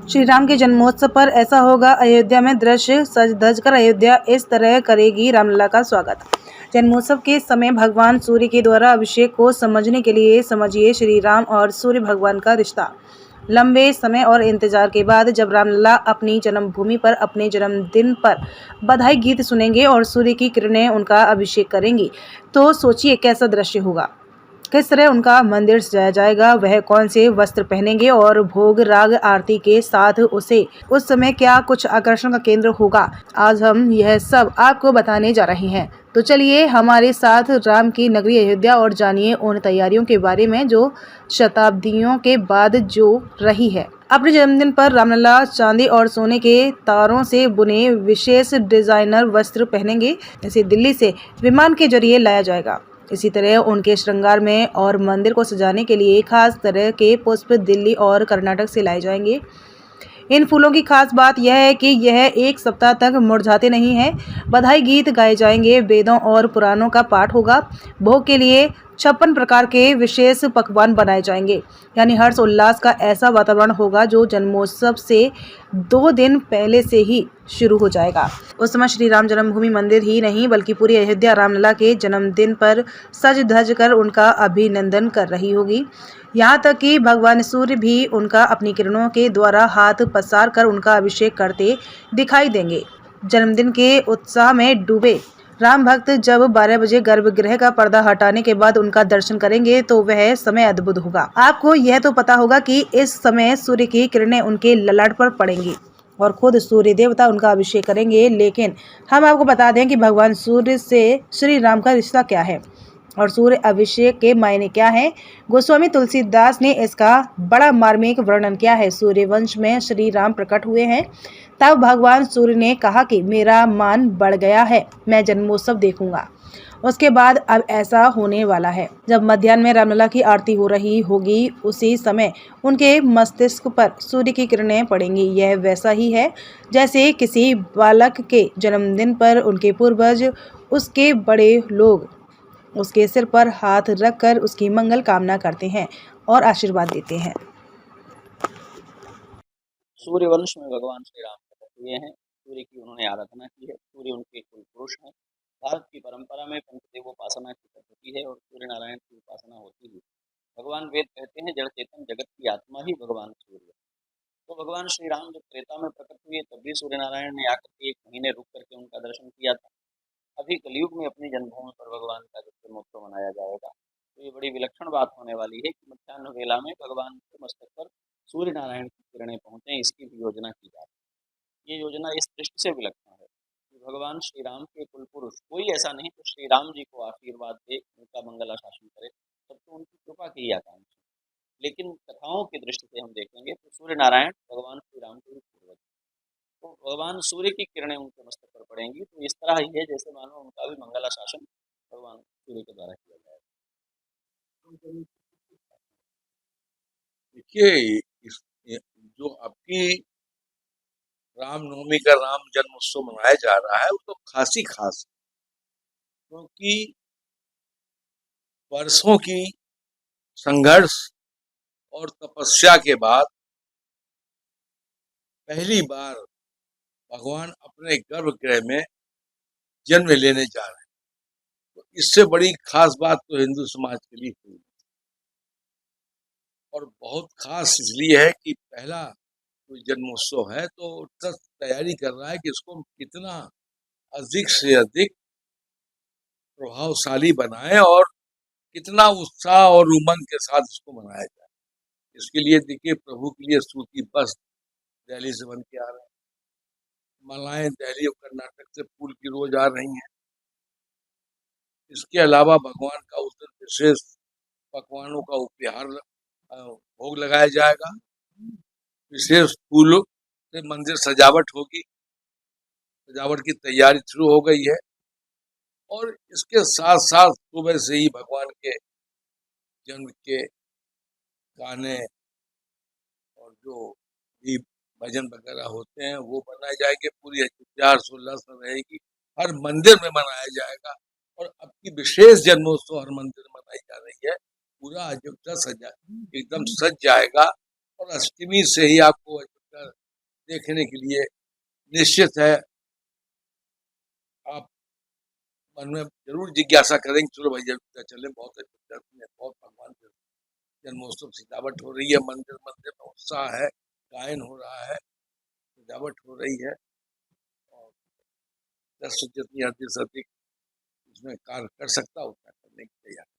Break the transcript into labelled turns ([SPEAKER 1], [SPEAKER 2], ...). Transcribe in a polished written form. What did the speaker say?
[SPEAKER 1] श्री राम के जन्मोत्सव पर ऐसा होगा अयोध्या में दृश्य, सज धज कर अयोध्या इस तरह करेगी रामलला का स्वागत। जन्मोत्सव के समय भगवान सूर्य के द्वारा अभिषेक को समझने के लिए समझिए श्री राम और सूर्य भगवान का रिश्ता। लंबे समय और इंतजार के बाद जब रामलला अपनी जन्मभूमि पर अपने जन्मदिन पर बधाई गीत सुनेंगे और सूर्य की किरणें उनका अभिषेक करेंगी, तो सोचिए कैसा दृश्य होगा। किस तरह उनका मंदिर सजाया जाएगा, वह कौन से वस्त्र पहनेंगे और भोग राग आरती के साथ उसे उस समय क्या कुछ आकर्षण का केंद्र होगा। आज हम यह सब आपको बताने जा रहे हैं, तो चलिए हमारे साथ राम की नगरी अयोध्या और जानिए उन तैयारियों के बारे में जो शताब्दियों के बाद जो रही है। अपने जन्मदिन पर रामलला चांदी और सोने के तारों से बुने विशेष डिजाइनर वस्त्र पहनेंगे। इसे दिल्ली से विमान के जरिए लाया जाएगा। इसी तरह उनके श्रृंगार में और मंदिर को सजाने के लिए खास तरह के पुष्प दिल्ली और कर्नाटक से लाए जाएंगे। इन फूलों की खास बात यह है कि यह एक सप्ताह तक मुरझाते नहीं हैं। बधाई गीत गाए जाएंगे, वेदों और पुराणों का पाठ होगा। भोग के लिए 56 प्रकार के विशेष पकवान बनाए जाएंगे, यानी हर्ष उल्लास का ऐसा वातावरण होगा जो जन्मोत्सव से 2 दिन पहले से ही शुरू हो जाएगा। उस समय श्री राम जन्मभूमि मंदिर ही नहीं बल्कि पूरी अयोध्या रामलला के जन्मदिन पर सज धज कर उनका अभिनंदन कर रही होगी। यहाँ तक कि भगवान सूर्य भी उनका अपनी किरणों के द्वारा हाथ पसार कर उनका अभिषेक करते दिखाई देंगे। जन्मदिन के उत्साह में डूबे राम भक्त जब 12 बजे गर्भगृह का पर्दा हटाने के बाद उनका दर्शन करेंगे तो वह समय अद्भुत होगा। आपको यह तो पता होगा कि इस समय सूर्य की किरणें उनके ललाट पर पड़ेंगी और खुद सूर्य देवता उनका अभिषेक करेंगे। लेकिन हम आपको बता दें कि भगवान सूर्य से श्री राम का रिश्ता क्या है और सूर्य अभिषेक के मायने क्या है। गोस्वामी तुलसीदास ने इसका बड़ा मार्मिक वर्णन किया है। सूर्य वंश में श्री राम प्रकट हुए हैं, तब भगवान सूर्य ने कहा कि मेरा मान बढ़ गया है, मैं जन्मोत्सव देखूंगा। उसके बाद अब ऐसा होने वाला है, जब मध्याह्न में रामलला की आरती हो रही होगी, उसी समय उनके मस्तिष्क पर सूर्य की किरणें पड़ेंगी। यह वैसा ही है जैसे किसी बालक के जन्मदिन पर उनके पूर्वज, उसके बड़े लोग उसके सिर पर हाथ रखकर उसकी मंगल कामना करते हैं और आशीर्वाद देते हैं।
[SPEAKER 2] सूर्य वंश में भगवान श्री राम प्रकट हुए हैं। सूर्य की उन्होंने आराधना की है। सूर्य उनके कुल पुरुष हैं। भारत की परंपरा में पंचदेवोपासना की पद्धति है और सूर्य नारायण की उपासना होती है। भगवान वेद कहते हैं जड़ चेतन जगत की आत्मा ही भगवान सूर्य है। तो भगवान श्री राम जब त्रेता में प्रकट हुए तब भी सूर्य नारायण ने आकर के 1 महीने रुक करके उनका दर्शन किया था। अभी कलयुग में अपनी जन्मभूमि पर भगवान का जन्मोत्सव मनाया जाएगा। तो ये बड़ी विलक्षण बात होने वाली है कि मध्याह्न वेला में भगवान के मस्तक पर सूर्य नारायण की किरणें पहुंचे, इसकी भी योजना की जा रही है। ये योजना इस दृष्टि से विलक्षण है कि भगवान श्री राम के कुल पुरुष कोई ऐसा नहीं तो श्री राम जी को आशीर्वाद दे, उनका मंगला शासन करे, तब तो उनकी कृपा की आकांक्षा। लेकिन कथाओं की दृष्टि से हम देखेंगे तो सूर्य नारायण भगवान श्री राम के ही पूर्वज। तो भगवान सूर्य की किरणें उनके मस्तक पर पड़ेंगी, तो इस तरह ही है जैसे मानो उनका भी मंगला शासन भगवान सूर्य के द्वारा किया जाएगा।
[SPEAKER 3] देखिए, जो आपकी रामनवमी का राम जन्मोत्सव मनाया जा रहा है वो तो खासी खास है, क्योंकि वर्षों की संघर्ष और तपस्या के बाद पहली बार भगवान अपने गर्भगृह में जन्म लेने जा रहे हैं। तो इससे बड़ी खास बात तो हिंदू समाज के लिए हुई और बहुत खास इसलिए है कि पहला कोई जन्मोत्सव है तो ट्रस्ट तैयारी कर रहा है कि इसको हम कितना अधिक से अधिक प्रभावशाली बनाएं और कितना उत्साह और उमंग के साथ इसको मनाया जाए। इसके लिए देखिए प्रभु के लिए सूती बस दिल्ली से बन के आ रहे हैं, मालाएं दिल्ली और कर्नाटक से फूल की रोज आ रही हैं। इसके अलावा भगवान का उस दिन विशेष पकवानों का उपहार भोग लगाया जाएगा। विशेष फूलों से मंदिर सजावट होगी, सजावट की तैयारी शुरू हो गई है और इसके साथ साथ सुबह से ही भगवान के जन्म के गाने और जो भी भजन वगैरह होते हैं वो मनाए जाएंगे। पूरी अयोध्या हर्षोल्लास में रहेगी, हर मंदिर में मनाया जाएगा और अब की विशेष जन्मोत्सव हर मंदिर में मनाई जा रही है। पूरा अयोध्या सजा एकदम सज जाएगा और अष्टमी से ही आपको अयोध्या देखने के लिए निश्चित है आप मन में जरूर जिज्ञासा करेंगे, चलो भाई जब चले, बहुत अच्छे बहुत भगवान के जन्मोत्सव सजावट हो रही है, मंदिर मंदिर में उत्साह है, गायन हो रहा है, सजावट हो रही है और 10 से जितनी अधिक से अधिक उसमें कार्य कर सकता उतना करने की तैयारी।